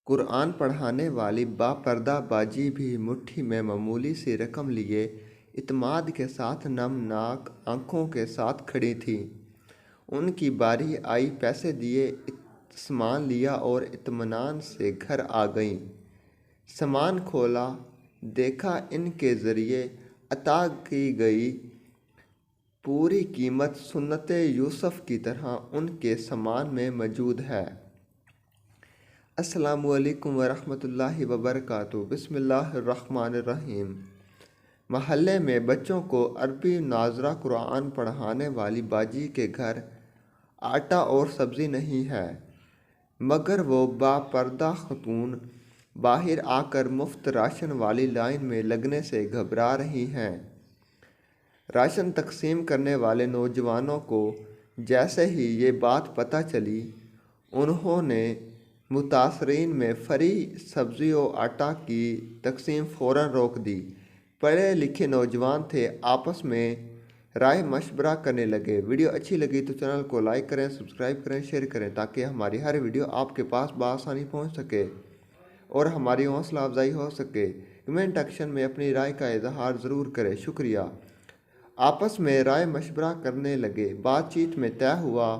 कुरआन पढ़ाने वाली बापर्दा बाजी भी मुट्ठी में मामूली सी रकम लिए इत्मीनान के साथ नमनाक आंखों के साथ खड़ी थीं। उनकी बारी आई, पैसे दिए, सामान लिया और इत्मीनान से घर आ गईं। सामान खोला, देखा इनके ज़रिए अता की गई पूरी कीमत सुन्नते यूसुफ की तरह उनके सामान में मौजूद है। अस्सलामुअलैकुम वरहमतुल्लाहि वबरकातुहू। बिस्मिल्लाहिर्रहमानिर्रहीम। महल्ले में बच्चों को अरबी नाज़रा कुरान पढ़ाने वाली बाजी के घर आटा और सब्ज़ी नहीं है, मगर वो बापर्दा खतून बाहर आकर मुफ्त राशन वाली लाइन में लगने से घबरा रही हैं। राशन तकसीम करने वाले नौजवानों को जैसे ही ये बात पता चली, उन्होंने मुतासरीन में फ्री सब्ज़ी और आटा की तकसीम फ़ौरन रोक दी। पढ़े लिखे नौजवान थे, आपस में राय मशवरा करने लगे। वीडियो अच्छी लगी तो चैनल को लाइक करें, सब्सक्राइब करें, शेयर करें ताकि हमारी हर वीडियो आपके पास बआसानी पहुंच सके और हमारी हौसला अफजाई हो सके। कमेंट सेक्शन में अपनी राय का इजहार ज़रूर करें। शुक्रिया। आपस में राय मशवरा करने लगे। बातचीत में तय हुआ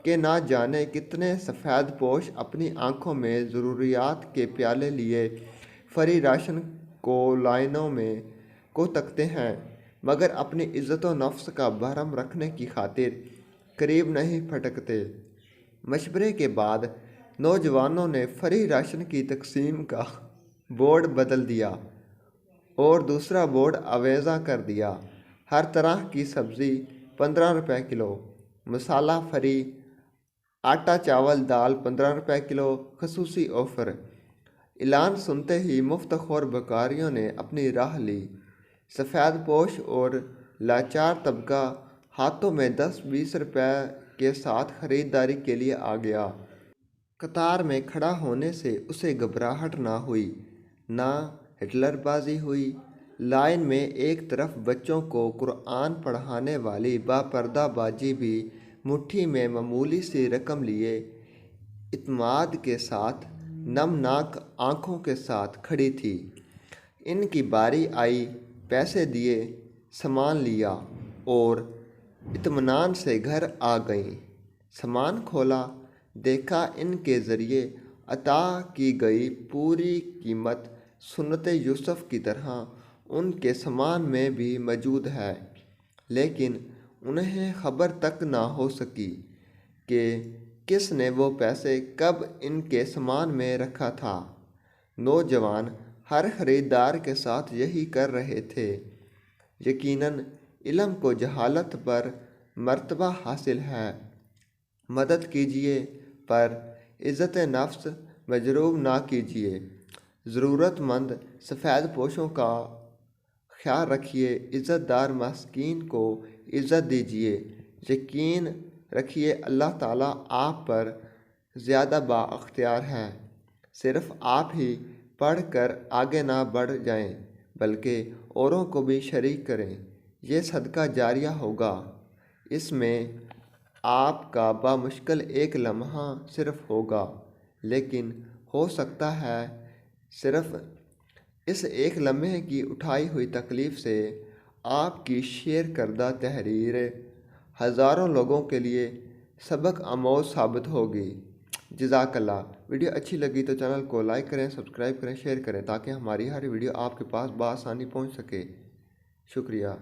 कि ना जाने कितने सफ़ेद पोश अपनी आंखों में ज़रूरियात के प्याले लिए फ्री राशन को लाइनों में को तकते हैं, मगर अपनी इज़्ज़त व नफ्स का भरम रखने की खातिर करीब नहीं फटकते। मशवरे के बाद नौजवानों ने फ्री राशन की तकसीम का बोर्ड बदल दिया और दूसरा बोर्ड अवेज़ा कर दिया। हर तरह की सब्ज़ी 15 रुपये किलो, मसाला फ्री, आटा चावल दाल 15 रुपये किलो, खसूसी ऑफ़र। ऐलान सुनते ही मुफ्तखोर बकारियों ने अपनी राह ली। सफ़ेद पोश और लाचार तबका हाथों में 10-20 रुपये के साथ ख़रीदारी के लिए आ गया। कतार में खड़ा होने से उसे घबराहट ना हुई, ना हिटलरबाजी हुई। लाइन में एक तरफ बच्चों को कुरान पढ़ाने वाली बापर्दा बाजी भी मुट्ठी में मामूली सी रकम लिए इत्मीनान के साथ नमनाक आंखों के साथ खड़ी थी। इनकी बारी आई, पैसे दिए, सामान लिया और इत्मीनान से घर आ गईं। सामान खोला, देखा इनके ज़रिए अता की गई पूरी कीमत सुन्नते यूसुफ की तरह उनके सामान में भी मौजूद है, लेकिन उन्हें खबर तक ना हो सकी कि किसने वो पैसे कब इनके सामान में रखा था। नौजवान हर ख़रीदार के साथ यही कर रहे थे। यकीनन इल्म को जहालत पर मर्तबा हासिल है। मदद कीजिए पर इज़्ज़त नफ्स मजरूब ना कीजिए। ज़रूरतमंद सफ़ेद पोशों का ख्याल रखिए। इज़्ज़तदार मस्कीन को इज़्ज़त दीजिए। यकीन रखिए अल्लाह ताला आप पर ज़्यादा बाअख्तियार है। सिर्फ़ आप ही पढ़ कर आगे ना बढ़ जाएं, बल्कि औरों को भी शरीक करें। ये सदका जारिया होगा। इसमें आपका बामुश्किल एक लम्हा सिर्फ़ होगा, लेकिन हो सकता है सिर्फ़ इस एक लम्हे की उठाई हुई तकलीफ़ से आपकी शेयर करदा तहरीर हज़ारों लोगों के लिए सबक आमोज़ साबित होगी। जज़ाकल्लाह। वीडियो अच्छी लगी तो चैनल को लाइक करें, सब्सक्राइब करें, शेयर करें ताकि हमारी हर वीडियो आपके पास बआसानी पहुंच सके। शुक्रिया।